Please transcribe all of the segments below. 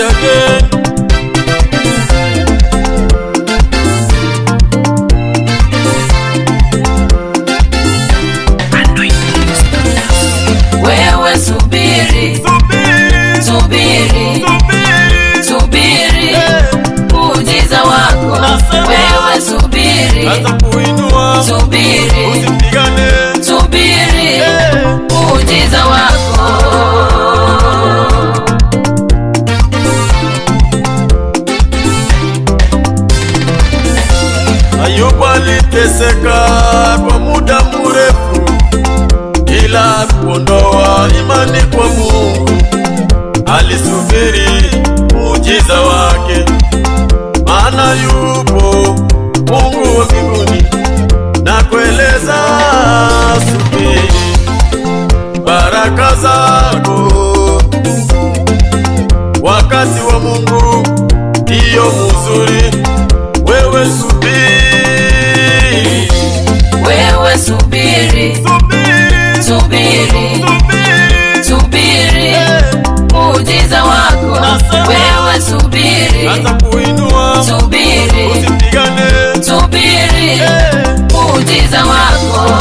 again. Wewe subiri, subiri, subiri muujiza wako. Wewe subiri, atakuinua, subiri, usipigane, subiri muujiza wako. Ayubu aliteseka kwa muda mrefu, ila kuondoa imani kwa Mungu. Alisubiri muujiza wake, maana yupo Mungu wa mbinguni. Na kueleza subiri baraka zako, wakati wa Mungu ndiyo mzuri. Wewe subiri, wewe subiri, subiri, subiri, subiri muujiza wako. Wewe subiri, atakuinua, subiri, usipigane, subiri muujiza wako.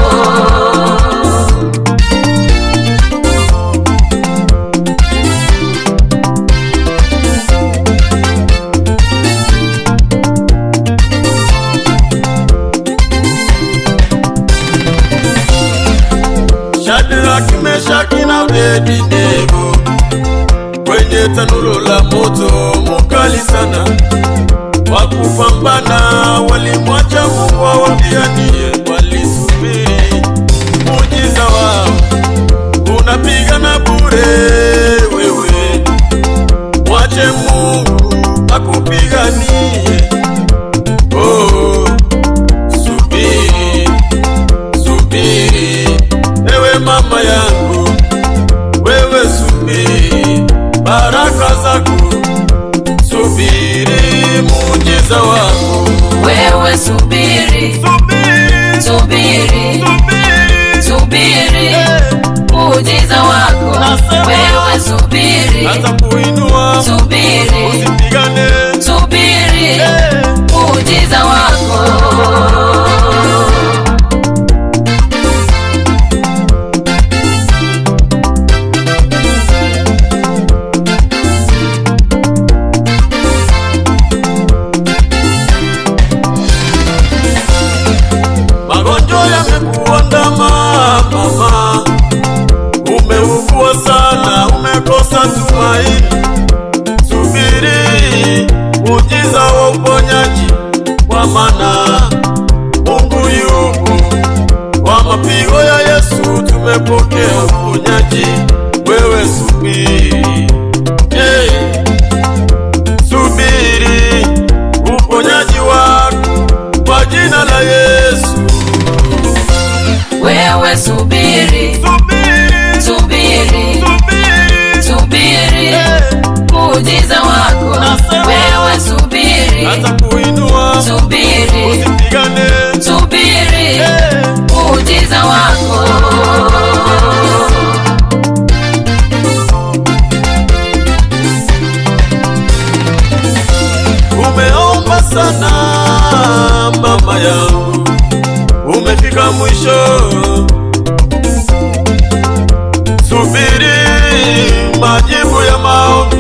Shadraka, Meshaki na Abednego kwenye tanuru la moto mukali sana, wakupambana walimwacha Mungu awapiganie. Walisubiri muujiza wao, unapigana bure wewe, mwache Mungu akupiganie. Oh, subiri, subiri ewe mama yangu, wewe subiri baraka zako, subiri muujiza wako. Wewe subiri, subiri, subiri, subiri muujiza wako. Wewe subiri, atakuinua, subiri, usipigane, subiri muujiza wako. Magonjwa yamekuandama mama, umeugua sana, umekosa tumaini. Subiri muujiza wa uponyaji, kwa maana Mungu yupo. Kwa mapigo ya Yesu tumepokea uponyaji. Wewe subiri, hey, subiri uponyaji wako kwa jina la Yesu. Wewe subiri, subiri, subiri, subiri muujiza wako. Wewe subiri, atakuinua, subiri, usipigane, subiri muujiza wako. Umeomba sana mama yangu, umefika mwisho. Subiri majibu ya maombi,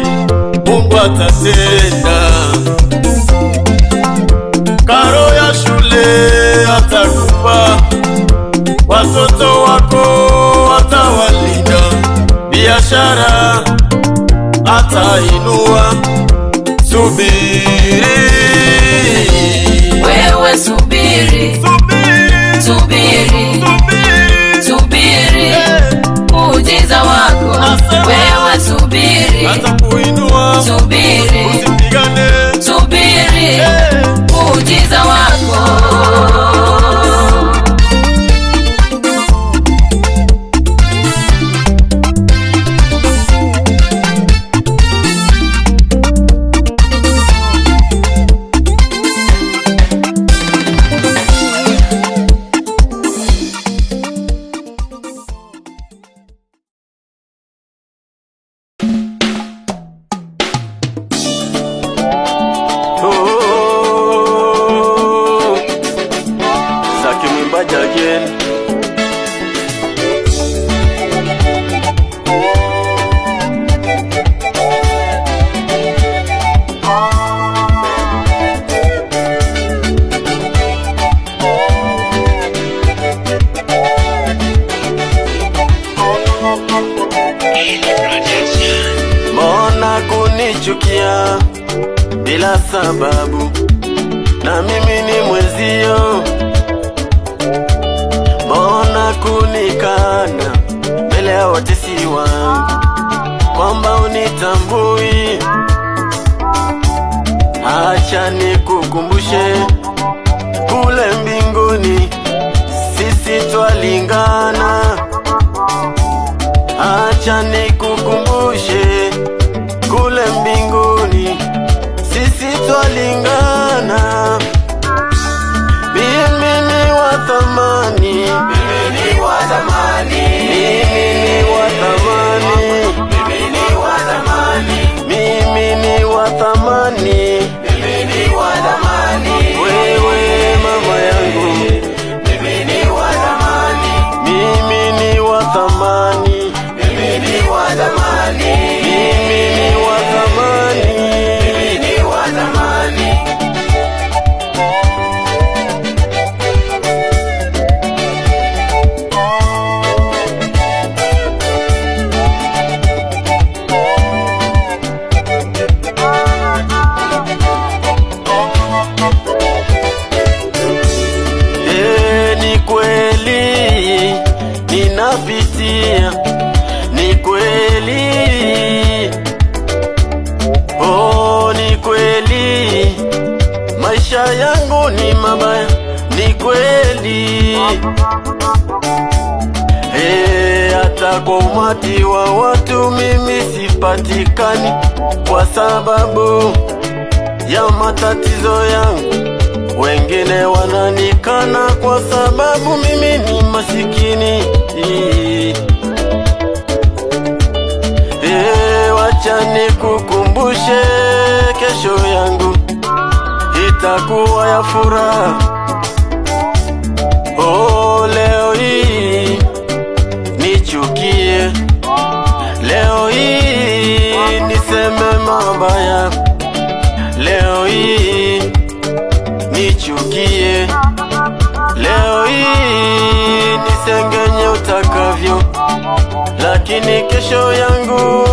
Mungu atatenda. Karo ya shule atakupa, watoto wako atawalinda, biashara atainua. Subiri, wewe subiri, subiri, subiri, subiri muujiza wako. Wewe subiri, atakuinua, subiri, usipigane, subiri muujiza wako. back again. Mbona kunichukia bila sababu, na mimi ni mwezio? Mbona kunikana mbele ya watesi wangu, kwamba unitambui? Acha nikukumbushe, kule mbinguni sisi twalingana. Acha nikukumbushe, kule mbinguni sisi twalingana. Mimi ni wa thamani, Mimi ni wa thamani, mimi ni wa thamani, mimi ni wa thamani, mimi ni wa thamani. mimi ni wa thamani, Wewe mama yangu, mimi ni wa thamani, mimi ni wa thamani, mimi ni wa thamani, mimi ni wa thamani. mimi ni wa thamani. Ni kweli ninapitia, ni kweli, oh, ni kweli maisha yangu ni mabaya, ni kweli. Hata kwa umati wa watu mimi sipatikani, kwa sababu ya matatizo yangu. Wengine wananikana kwa sababu mimi ni masikini. Wacha nikukumbushe, kesho yangu itakuwa ya furaha. Oh, leo hii nichukie, leo hii niseme mabaya, leo hii nichukie, leo hii nisengenye utakavyo, lakini kesho yangu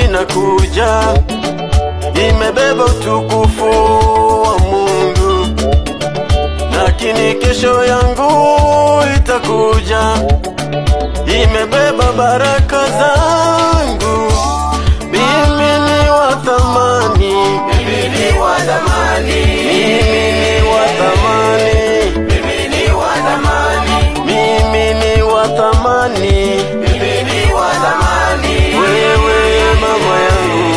inakuja, imebeba utukufu wa Mungu. Lakini kesho yangu itakuja, imebeba baraka zangu. Mimi ni wa thamani, Mimi ni wa thamani, mimi ni wa thamani, mimi ni wa thamani, mimi ni wa thamani. mimi ni wa thamani, Wewe mama yangu,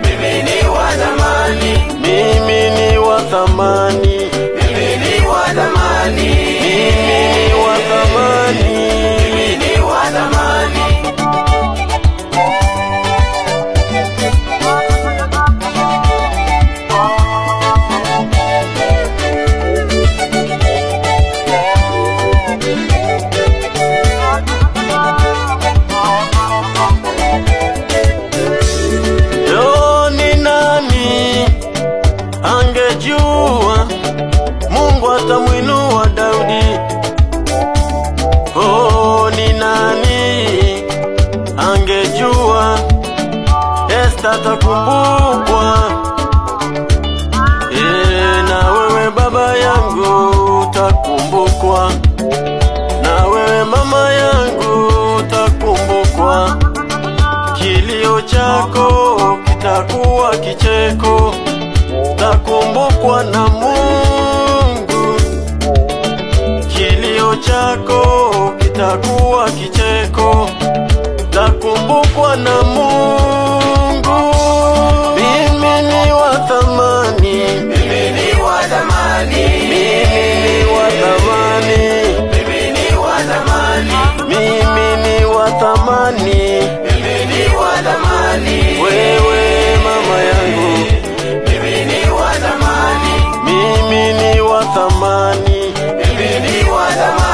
mimi ni wa thamani, mimi ni wa thamani, mimi ni wa thamani, mimi ni wa thamani. mimi ni wa thamani. Yo, ni nani angejua Mungu atamwinua Daudi? Oh, ni nani angejua Esta atakumbukwa? Na wewe baba yangu utakumbukwa, na wewe mama yangu utakumbukwa. Kilio chako kitakuwa kicheko, utakumbukwa na Mungu. Kilio chako kitakuwa kicheko, utakumbukwa na Mungu. Mimi ni wa thamani, Mimi ni wa thamani, mimi ni wa thamani, mimi ni wa thamani, mimi ni wa thamani. mimi ni wa thamani, Wewe mama yangu, mimi ni wa thamani, mimi ni wa thamani, mimi ni wa thamani.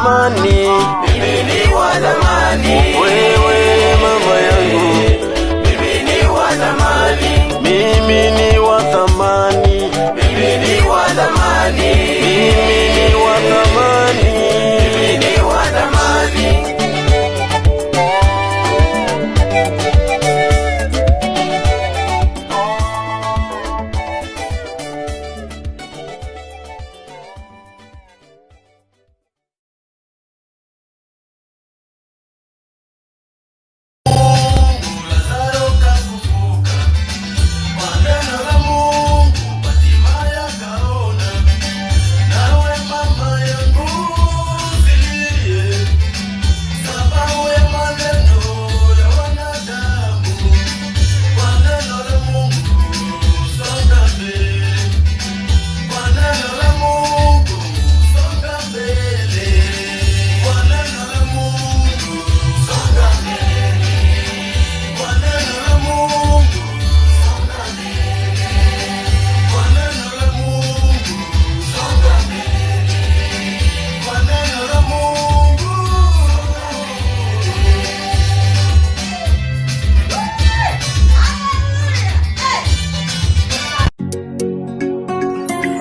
thamani, mimi ni wa thamani. wewe mama yangu, Mimi ni wa thamani. mimi ni wa thamani, Mimi ni wa thamani. mimi ni wa thamani. Mimi ni wa thamani.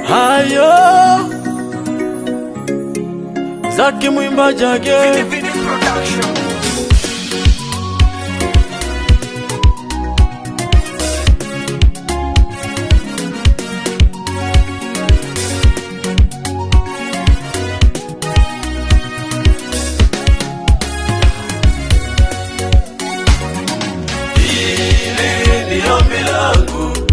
Hayo Zaki mwimbaji again.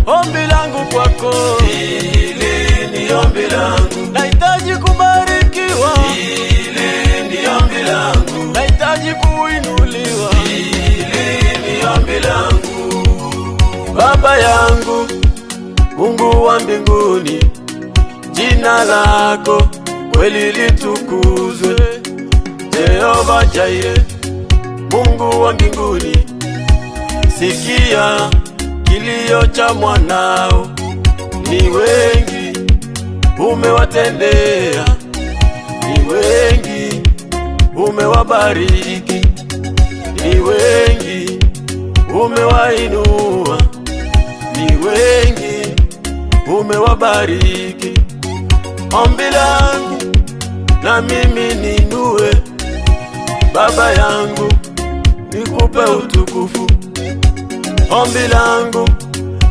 Ombi langu kwako, Hili ni ombi langu. nahitaji kubarikiwa, Hili ni ombi langu. nahitaji kuinuliwa. Hili ni ombi langu. Baba yangu, Mungu wa mbinguni, jina lako kweli litukuzwe. Jehova Jaire, Mungu wa mbinguni, sikia kilio cha mwanao. Ni wengi umewatendea, ni wengi umewabariki, ni wengi umewainua, ni wengi umewabariki. Ombi langu na mimi ninue, Baba yangu, nikupe utukufu. Ombi langu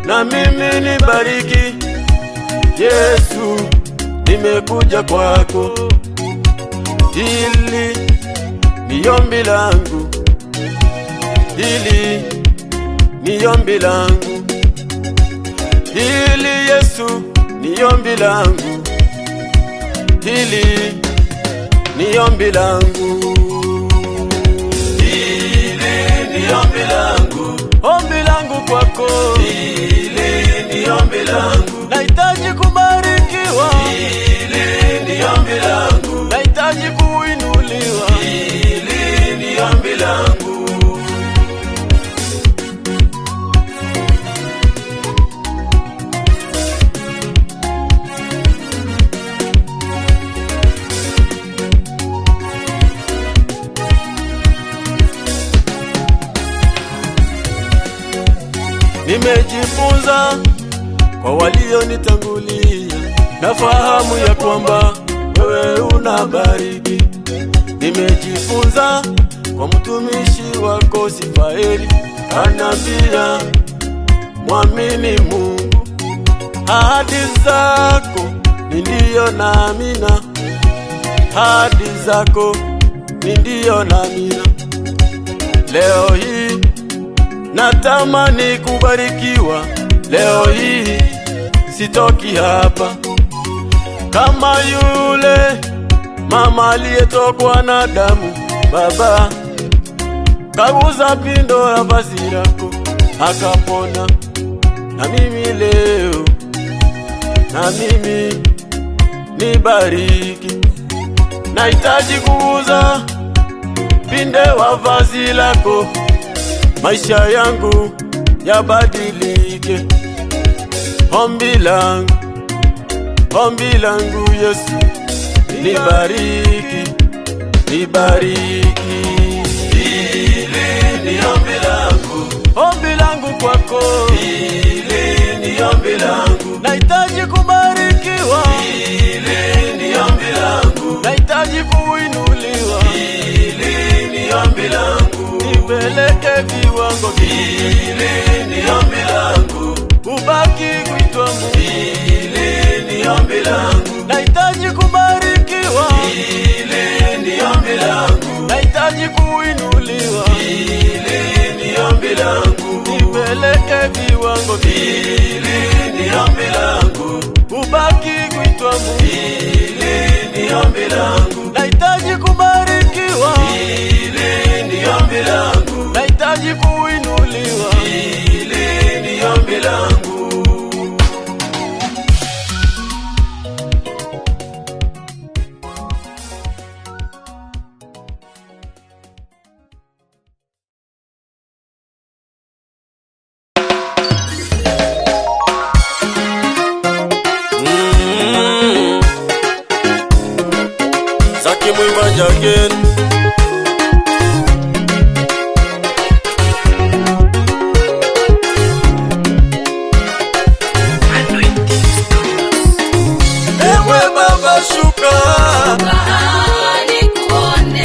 na mimi nibariki, Yesu, nimekuja kwako. Hili ni ombi langu, hili ni ombi langu, hili Yesu ni ombi langu, hili ni ombi langu, Hili ni ombi langu. ombi langu kwako. Hili ni ombi langu. Nahitaji kubarikiwa, Hili ni ombi langu. nahitaji kuinuliwa. Hili ni ombi langu. Nimejifunza kwa walionitangulia, nafahamu ya kwamba wewe unabariki. Nimejifunza kwa mtumishi wako Sifaeli, anambia mwamini Mungu, ahadi zako ni ndiyo na amina, ahadi zako ni ndiyo na amina. Leo hii natamani kubarikiwa, leo hii sitoki hapa kama yule mama aliyetokwa na damu. Baba, kaguza pindo la vazi lako akapona. Na mimi leo, na mimi nibariki, nahitaji kuguza pinde wa vazi lako, maisha yangu yabadilike. Ombi langu Yesu, nibariki, nibariki. Hili ni ombi langu, ombi langu kwako. hili ni ombi langu, Nahitaji kubarikiwa, hili ni ombi langu, nahitaji kuinuliwa, hili ni ombi langu, nipeleke viwango hili ni ombi langu, ubaki kuitwa Mungu. hili ni ombi langu, Nahitaji kubarikiwa, hili ni ombi langu, nahitaji kuinuliwa, hili ni ombi langu, nipeleke viwango hili ni ombi langu, ubaki kuitwa Mungu. hili ni ombi langu, Nahitaji kubarikiwa, hili ni ombi langu, nahitaji kuinuliwa, hili ni ombi langu. Zaki mwimbaji again. Ewe Baba shuka,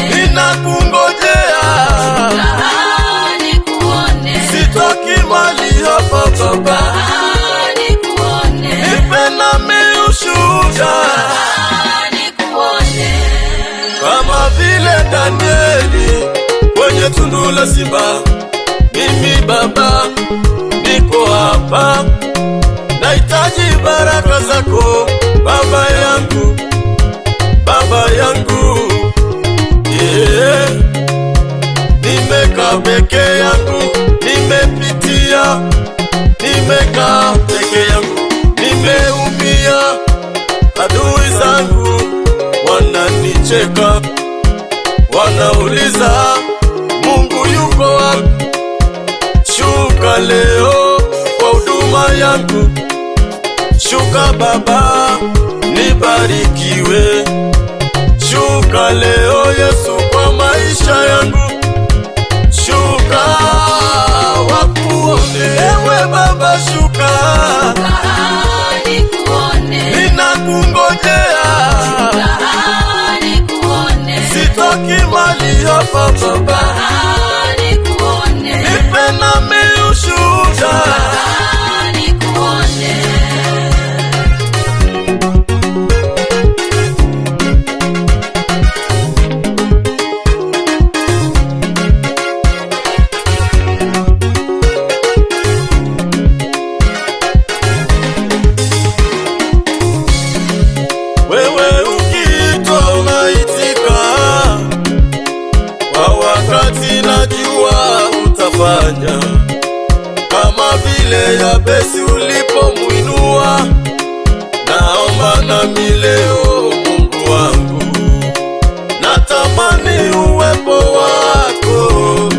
ninakungojea, sitoki mali hapa Baba, nipe nami ushuhuda kama vile Danieli kwenye tundu la simba. Mimi Baba niko hapa, nahitaji baraka zako Baba yangu, Baba yangu, yeah. Nimekaa peke yangu, nimepitia, nimekaa peke yangu, nimeumia, adui zangu wananicheka, wanauliza Mungu yuko wapi? Shuka leo kwa huduma yangu, shuka Baba nibarikiwe, shuka leo Yesu kwa maisha yangu, shuka wakuone. Ewe Baba shuka, ninakungojea, sitoki mali hapa Baba, nipe nami ushuhuda wewe ukiitwa unaitika, kwa wakati najua utafanya, kama vile Yabesi ulipomuinua. Naomba nami leo Mungu wangu, natamani uwepo wako,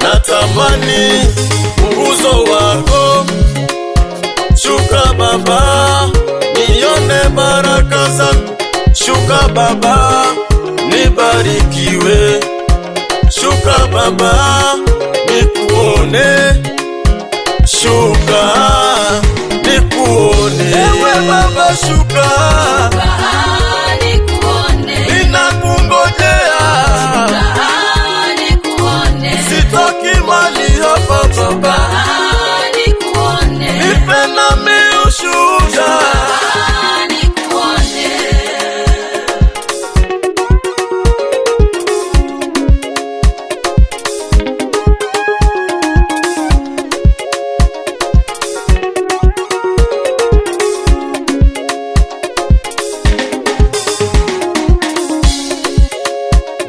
natamani uguzo wako, shuka Baba nione baraka zako, shuka Baba nibarikiwe, shuka Baba nikuone, shuka nikuone. Ewe Baba shuka, ninakungojea, sitoki mali hapa Baba, nipe nami ushuhuda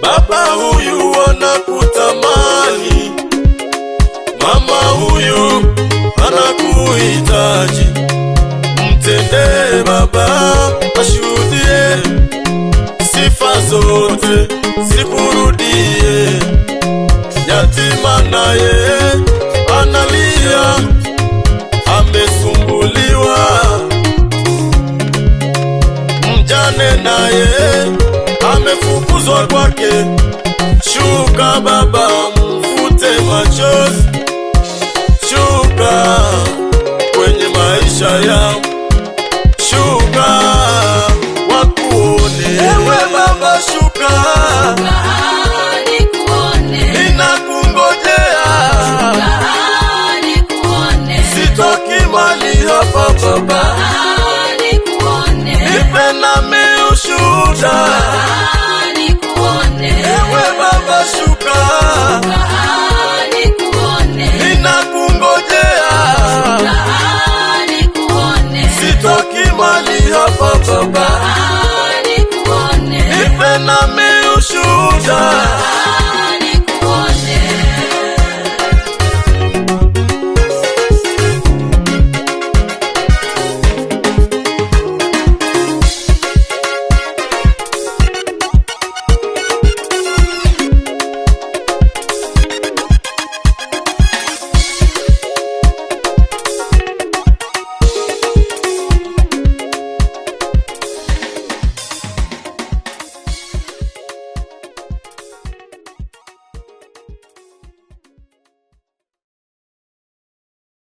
Baba huyu anakutamani, mama huyu anakuhitaji, mtendee Baba ashuhudie, sifa zote zikurudie. Yatima naye analia, amesumbuliwa, mjane naye amefukuzwa kwa mafuta